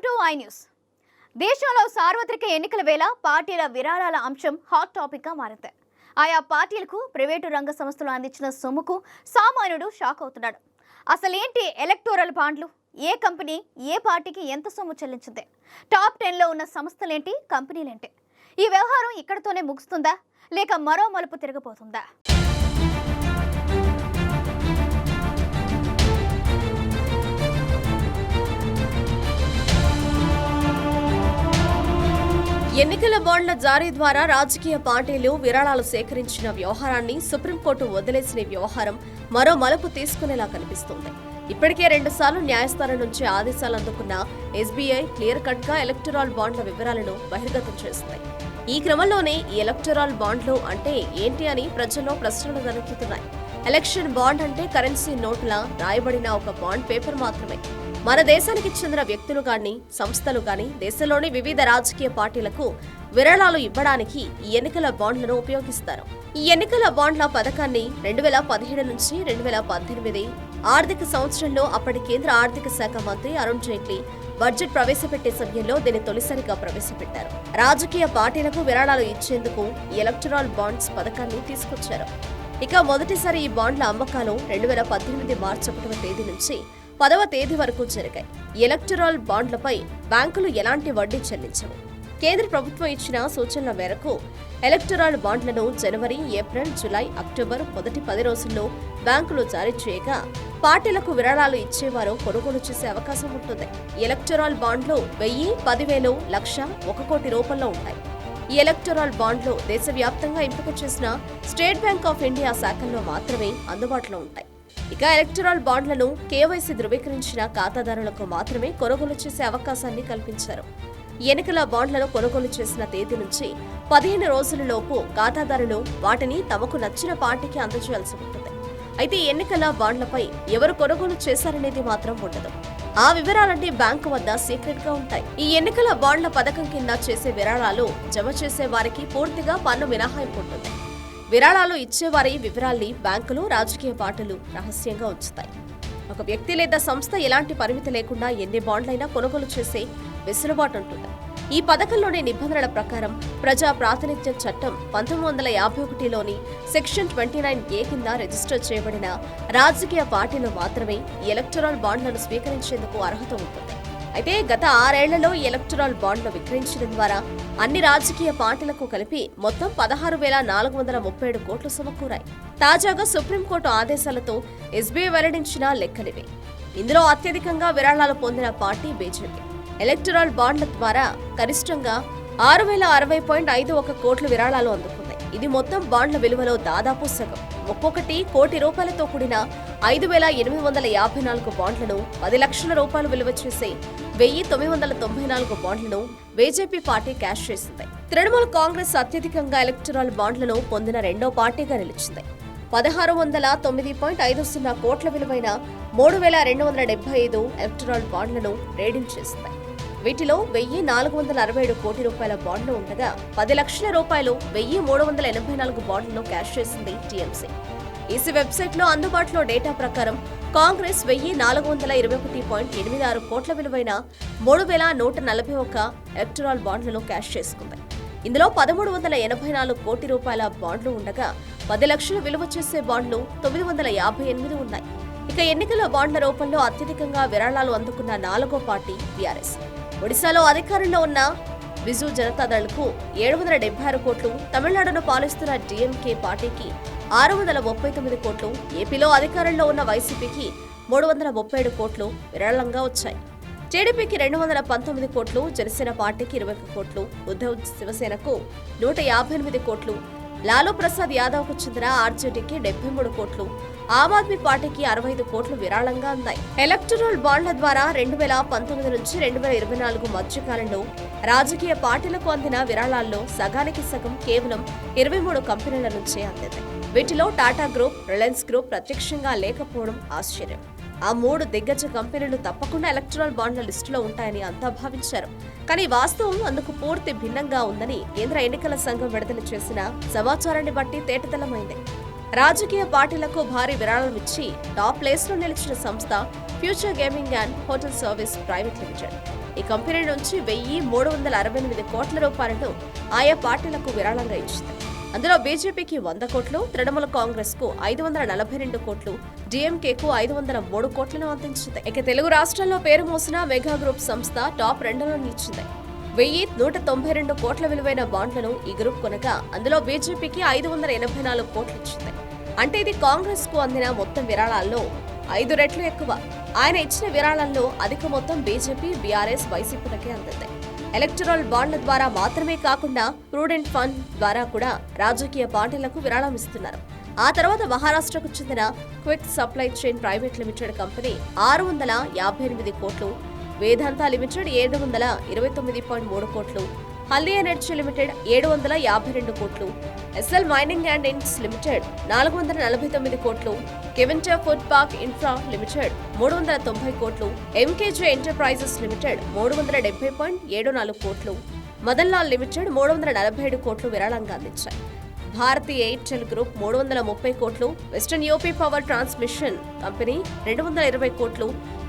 To I news. దేశంలో సార్వత్రిక ఎన్నికల వేళ పార్టీల విరాళాల అంశం హాట్ టాపిక్గా మారింది. ఆయా పార్టీలకు ప్రైవేటు రంగ సంస్థలు అందించిన సొమ్ముకు సామాన్యుడు షాక్ అవుతున్నాడు. అసలేంటి ఎలక్టోరల్ బాండ్లు? ఏ కంపెనీ ఏ పార్టీకి ఎంత సొమ్ము చెల్లించింది? టాప్ 10లో ఉన్న సంస్థలేంటి, కంపెనీలేంటి? ఈ వ్యవహారం ఇక్కడితోనే ముగుస్తుందా లేక మరో మలుపు తిరగబోతుందా? ఎన్నికల బాండ్ల జారీ ద్వారా రాజకీయ పార్టీలు విరాళాలు సేకరించిన వ్యవహారాన్ని సుప్రీంకోర్టు వదిలేసిన వ్యవహారం మరో మలుపు తీసుకునేలా కనిపిస్తోంది. ఇప్పటికే 2 సార్లు న్యాయస్థానం నుంచి ఆదేశాలు అందుకున్న ఎస్బీఐ క్లియర్ కట్ గా ఎలక్టోరల్ బాండ్ల వివరాలను బహిర్గతం చేసింది. ఈ క్రమంలోనే ఈ ఎలక్టోరల్ బాండ్లు అంటే ఏంటి అని ప్రజల్లో ప్రశ్నలు తలెత్తుతున్నాయి. ఎలక్షన్ బాండ్ అంటే కరెన్సీ నోట్లా రాయబడిన ఒక బాండ్ పేపర్ మాత్రమే. మన దేశానికి చెందిన వ్యక్తులు గాని సంస్థలు గాని దేశంలోని వివిధ రాజకీయ పార్టీలకు విరాళాలు ఇవ్వడానికి ఈ ఎన్నికల బాండ్లను ఉపయోగిస్తారు. ఈ ఎన్నికల బాండ్ల పథకాన్ని 2017 నుంచి 2018 ఆర్థిక సంవత్సరంలో అప్పటి కేంద్ర ఆర్థిక శాఖ మంత్రి అరుణ్ జైట్లీ బడ్జెట్ ప్రవేశపెట్టే సమయంలో దీన్ని తొలిసారిగా ప్రవేశపెట్టారు. రాజకీయ పార్టీలకు విరాళాలు ఇచ్చేందుకు ఈ ఎలక్టోరల్ బాండ్స్ పథకాన్ని తీసుకొచ్చారు. ఇక మొదటిసారి ఈ బాండ్ల అమ్మకాలు 2018 మార్చి 1వ తేదీ నుంచి 10వ తేదీ వరకు జరిగాయి. ఎలక్టోరల్ బాండ్లపై బ్యాంకులు ఎలాంటి వడ్డీ చెల్లించవు. కేంద్ర ప్రభుత్వం ఇచ్చిన సూచనల మేరకు ఎలక్టోరల్ బాండ్లను జనవరి, ఏప్రిల్, జులై, అక్టోబర్ మొదటి 10 రోజుల్లో బ్యాంకులు జారీ చేయగా పార్టీలకు విరాళాలు ఇచ్చేవారు కొనుగోలు చేసే అవకాశం ఉంటుంది. ఎలక్టోరల్ బాండ్లు 1000, 10,000, 1,00,000, 1 కోటి రూపంలో ఉంటాయి. ఈ ఎలక్టోరల్ బాండ్లు దేశవ్యాప్తంగా ఎంపిక చేసిన స్టేట్ బ్యాంక్ ఆఫ్ ఇండియా శాఖల్లో మాత్రమే అందుబాటులో ఉంటాయి. ఇక ఎలక్టోరల్ బాండ్లను కేవైసీ ధృవీకరించిన ఖాతాదారులకు మాత్రమే కొనుగోలు చేసే అవకాశాన్ని కల్పించారు. ఎన్నికల బాండ్లను కొనుగోలు చేసిన తేదీ నుంచి 15 రోజులలోపు ఖాతాదారులు వాటిని తమకు నచ్చిన పార్టీకి అందజేయాల్సి ఉంటుంది. అయితే ఎన్నికల బాండ్లపై ఎవరు కొనుగోలు చేశారనేది మాత్రం ఉండదు. ఆ వివరాలన్నీ బ్యాంకు వద్ద సీక్రెట్ గా ఉంటాయి. ఈ ఎన్నికల బాండ్ల పథకం కింద చేసే విరాళాలు జమ చేసే వారికి పూర్తిగా పన్ను మినహాయింపు ఉంటుంది. విరాళాలు ఇచ్చేవారి వివరాల్ని బ్యాంకులు, రాజకీయ పార్టీలు రహస్యంగా ఉంచుతాయి. ఒక వ్యక్తి లేదా సంస్థ ఎలాంటి పరిమితి లేకుండా ఎన్ని బాండ్లైనా కొనుగోలు చేసే వెసులుబాటు ఉంటుంది. ఈ పథకంలోని నిబంధనల ప్రకారం ప్రజా ప్రాతినిధ్య చట్టం 1951లోని సెక్షన్ 29A కింద రిజిస్టర్ చేయబడిన రాజకీయ పార్టీలు మాత్రమే ఈ ఎలక్టోరల్ బాండ్లను స్వీకరించేందుకు అర్హత ఉంటుంది. అయితే గత 6 ఏళ్లలో ఈ ఎలక్టోరల్ బాండ్లు విక్రయించడం ద్వారా అన్ని రాజకీయ పార్టీలకు కలిపి మొత్తం 16,437 కోట్లు సమకూరాయి. తాజాగా సుప్రీంకోర్టు ఆదేశాలతో ఎస్బీఐ వెల్లడించిన లెక్కలివి. ఇందులో అత్యధికంగా విరాళాలు పొందిన పార్టీ బీజేపీ. ఎలక్టోరల్ బాండ్ల ద్వారా గరిష్టంగా 6,060.51 కోట్ల విరాళాలు అందుకుంది. ఇది మొత్తం బాండ్ల విలువలో దాదాపు సగం. ఒక్కొక్కటి కోటి రూపాయలతో కూడిన 5,854 బాండ్లను, 10 లక్షల రూపాయలు విలువ చేసే 1,994 బాండ్లను బీజేపీ పార్టీ క్యాష్ చేసింది. తృణమూల్ కాంగ్రెస్ అత్యధికంగా ఎలక్టోరల్ బాండ్లను పొందిన రెండో పార్టీగా నిలిచింది. 1,609.50 కోట్ల విలువైన 3,275 ఎలక్టోరల్ బాండ్లను ట్రేడింగ్ చేసింది. వీటిలో 1,467 కోటి రూపాయల బాండ్లు ఉండగా 10 లక్షల రూపాయలు 1,384 బాండ్లను క్యాష్ చేసింది టీఎంసీ. ఈసీ వెబ్సైట్లో అందుబాటులో డేటా ప్రకారం కాంగ్రెస్ 1,421.86 కోట్ల విలువైన 3,141 ఎలక్టోరల్ బాండ్లను క్యాష్ చేసుకుంది. ఇందులో 1,384 కోటి రూపాయల బాండ్లు ఉండగా 10 లక్షల విలువ చేసే బాండ్లు 958 ఉన్నాయి. ఇక ఎన్నికల బాండ్ల రూపంలో అత్యధికంగా విరాళాలు అందుకున్న 4వ పార్టీ బీఆర్ఎస్. ఒడిశాలో అధికారంలో ఉన్న బిజు జనతాదళ్కు 776 కోట్లు, తమిళనాడును పాలిస్తున్న డీఎంకే పార్టీకి 639 కోట్లు, ఏపీలో అధికారంలో ఉన్న వైసీపీకి 337 కోట్లు విరాళంగా వచ్చాయి. టీడీపీకి 219 కోట్లు, జనసేన పార్టీకి 21 కోట్లు, ఉద్ధవ్ శివసేనకు 158 కోట్లు, లాలూ ప్రసాద్ యాదవ్కు చెందిన ఆర్జేడీకి 73 కోట్లు, ఆమ్ ఆద్మీ పార్టీకి 65 కోట్లు విరాళంగా అందాయి. ఎలక్టోరల్ బాండ్ల ద్వారా 2019 నుంచి 2024 మధ్యకాలంలో రాజకీయ పార్టీలకు అందిన విరాళాల్లో సగానికి సగం కేవలం 23 కంపెనీల నుంచే అందింది. వీటిలో టాటా గ్రూప్, రిలయన్స్ గ్రూప్ ప్రత్యక్షంగా లేకపోవడం ఆశ్చర్యం. ఆ 3 దిగ్గజ కంపెనీలు తప్పకుండా ఎలక్టోరల్ బాండ్ల లిస్టులో ఉంటాయని అంతా భావించారు. కానీ వాస్తవం అందుకు పూర్తి భిన్నంగా ఉందని కేంద్ర ఎన్నికల సంఘం విడుదల చేసిన సమాచారాన్ని బట్టి తేటతెల్లమైంది. రాజకీయ పార్టీలకు భారీ విరాళం ఇచ్చి టాప్ ప్లేస్ లో నిలిచిన సంస్థ future gaming and hotel service private limited. ఈ కంపెనీ నుంచి 1,368 కోట్ల రూపాయలను ఆయా పార్టీలకు విరాళంగా ఇచ్చింది. అందులో బీజేపీకి 100 కోట్లు, తృణమూల కాంగ్రెస్ కు 542 కోట్లు, డీఎంకేకు 503 కోట్లను అందించింది. ఇక తెలుగు రాష్ట్రాల్లో పేరు మోసిన మెగా గ్రూప్ సంస్థ టాప్ 2లో నిలిచింది. 1,192 కోట్ల విలువైన బాండ్లను ఈ గ్రూప్ కొనగా అందులో బీజేపీకి 584 కోట్లు ఇచ్చింది. అంటే ఇది కాంగ్రెస్ కు అందిన మొత్తం విరాళాల్లో 5 రెట్లు ఎక్కువ. ఆయన ఇచ్చిన విరాళాల్లో అధిక మొత్తం బీజేపీ, బీఆర్ఎస్, వైసీపీలకే అందింది. ఎలక్టరల్ బాండ్ల ద్వారా మాత్రమే కాకుండా ప్రూడెంట్ ఫండ్ ద్వారా కూడా రాజకీయ పార్టీలకు విరాళం ఇస్తున్నారు. ఆ తర్వాత మహారాష్ట్రకు చెందిన quick supply chain private limited company 658 కోట్లు, వేదాంత లిమిటెడ్ 729.3 కోట్లు, హల్దీ ఎనర్జీ లిమిటెడ్ 752 కోట్లు, ఎస్ఎల్ మైనింగ్ అండ్ ఇన్స్ లిమిటెడ్ 449 కోట్లు, Keventer food park infra limited 390 కోట్లు, ఎంకేజే ఎంటర్ప్రైజెస్ లిమిటెడ్ 370.74 కోట్లు, మదన్ లాల్ లిమిటెడ్ 347 కోట్లు విరాళంగా అందించాయి. భారతీ ఎయిర్టెల్ గ్రూప్ 330 కోట్లు, western UP power transmission company 220 కోట్లు,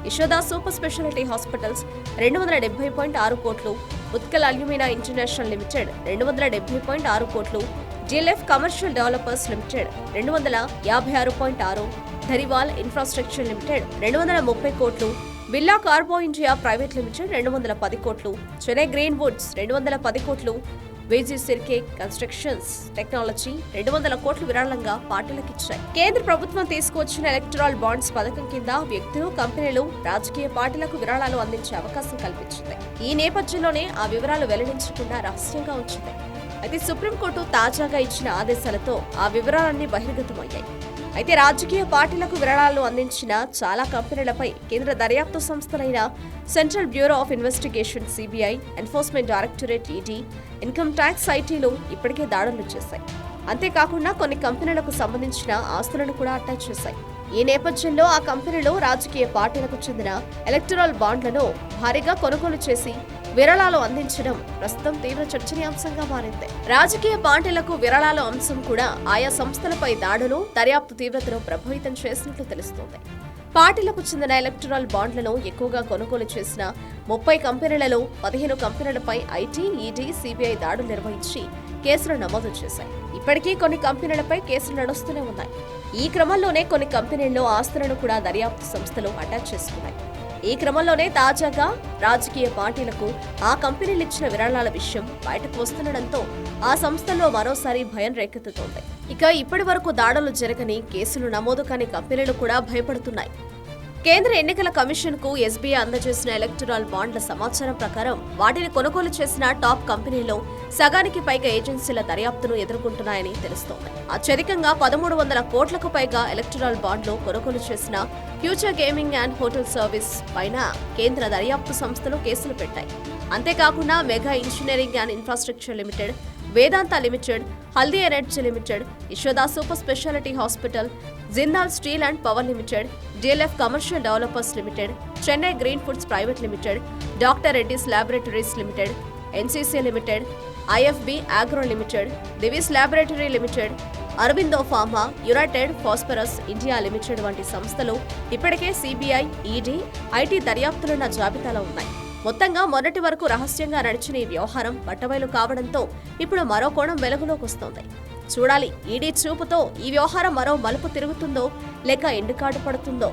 యశోదా సూపర్ స్పెషాలిటీ హాస్పిటల్స్ 270.6 కోట్లు, ఉత్కల్ అల్యూమినా ఇంటర్నేషనల్ లిమిటెడ్ 270.6 కోట్లు, GLF commercial developers limited 256.6, Dhariwal infrastructure limited 230 కోట్లు, Birla carbon India private limited 210 కోట్లు, చెన్నై గ్రీన్ వుడ్స్ 210 కోట్లు, వేజీ సిర్కే కన్స్ట్రక్షన్స్ టెక్నాలజీ 200 కోట్లు విరాళంగా పార్టీలకిచ్చాయి. కేంద్ర ప్రభుత్వం తీసుకువచ్చిన ఎలక్టరల్ బాండ్స్ పథకం కింద వ్యక్తులు, కంపెనీలు, రాజకీయ పార్టీలకు విరాళాలు అందించే అవకాశం కల్పించింది. ఈ నేపథ్యంలోనే ఆ వివరాలు వెల్లడించకుండా రహస్యంగా ఉంచింది. అయితే సుప్రీంకోర్టు తాజాగా ఇచ్చిన ఆదేశాలతో ఆ వివరాలన్నీ బహిర్గతమయ్యాయి. అయితే రాజకీయ పార్టీలకు విరాళాలు అందించిన చాలా కంపెనీలపై కేంద్ర దర్యాప్తు సంస్థలైన central bureau of investigation CBI, enforcement directorate ED, income tax ఐటీలు ఇప్పటికే దాడులు చేశాయి. అంతేకాకుండా కొన్ని కంపెనీలకు సంబంధించిన ఆస్తులను కూడా అటాచ్ చేశాయి. ఈ నేపథ్యంలో ఆ కంపెనీలు రాజకీయ పార్టీలకు చెందిన ఎలక్టరల్ బాండ్లను భారీగా కొనుగోలు చేసి విరాళాలు అందించడం ప్రస్తుతం తీవ్ర చర్చనీయాంశంగా మారింది. రాజకీయ పార్టీలకు విరాళాల అంశం కూడా ఆయా సంస్థలపై దాడులు, దర్యాప్తు తీవ్రతను ప్రభావితం చేసినట్లు తెలుస్తోంది. పార్టీలకు చెందిన ఎలక్టరల్ బాండ్లను ఎక్కువగా కొనుగోలు చేసిన 30 కంపెనీలలో 15 కంపెనీలపై ఐటీ, ఈడీ, సిబిఐ దాడులు నిర్వహించి కేసులు నమోదు చేశాయి. ఇప్పటికీ కొన్ని కంపెనీలపై కేసులు నడుస్తూనే ఉన్నాయి. ఈ క్రమంలోనే కొన్ని కంపెనీల్లో ఆస్తులను కూడా దర్యాప్తు సంస్థలు అటాచ్ చేసుకున్నాయి. ఈ క్రమంలోనే తాజాగా రాజకీయ పార్టీలకు ఆ కంపెనీలు ఇచ్చిన విరాళాల విషయం బయటకు వస్తుండటంతో ఆ సంస్థల్లో మరోసారి భయం రేకెత్తుతోంది. ఇక ఇప్పటి వరకు దాడులు జరగని, కేసులు నమోదు కాని కంపెనీలు కూడా భయపడుతున్నాయి. కేంద్ర ఎన్నికల కమిషన్ కు ఎస్బీఐ అందజేసిన ఎలక్టరల్ బాండ్ల సమాచారం ప్రకారం వాటిని కొనుగోలు చేసిన టాప్ కంపెనీలో సగానికి పైగా ఏజెన్సీల దర్యాప్తును ఎదుర్కొంటున్నాయని తెలుస్తోంది. అత్యధికంగా 1,300 కోట్లకు పైగా ఎలక్టరల్ బాండ్లు కొనుగోలు చేసిన future gaming and hotel service పైన కేంద్ర దర్యాప్తు సంస్థలు కేసులు పెట్టాయి. అంతేకాకుండా mega engineering and infrastructure limited, Vedanta limited, Haldi energy limited, Yashoda super speciality hospital, Jindal steel and power limited, DLF commercial developers limited, Chennai green foods private limited, doctor Reddy's laboratories limited, NCC limited, IFB agro limited, Divi's laboratory limited, Aurobindo pharma, united phosphorus India limited వంటి సంస్థలు ఇప్పటికే CBI, ED, IT దర్యాప్తులున్న జాబితాలో ఉన్నాయి. మొత్తంగా మొన్నటి వరకు రహస్యంగా నడిచిన ఈ వ్యవహారం బట్టబయలు కావడంతో ఇప్పుడు మరో కోణం వెలుగులోకి వస్తోంది. చూడాలి, ఈడీ చూపుతో ఈ వ్యవహారం మరో మలుపు తిరుగుతుందో లేక ఎండుకాటు పడుతుందో.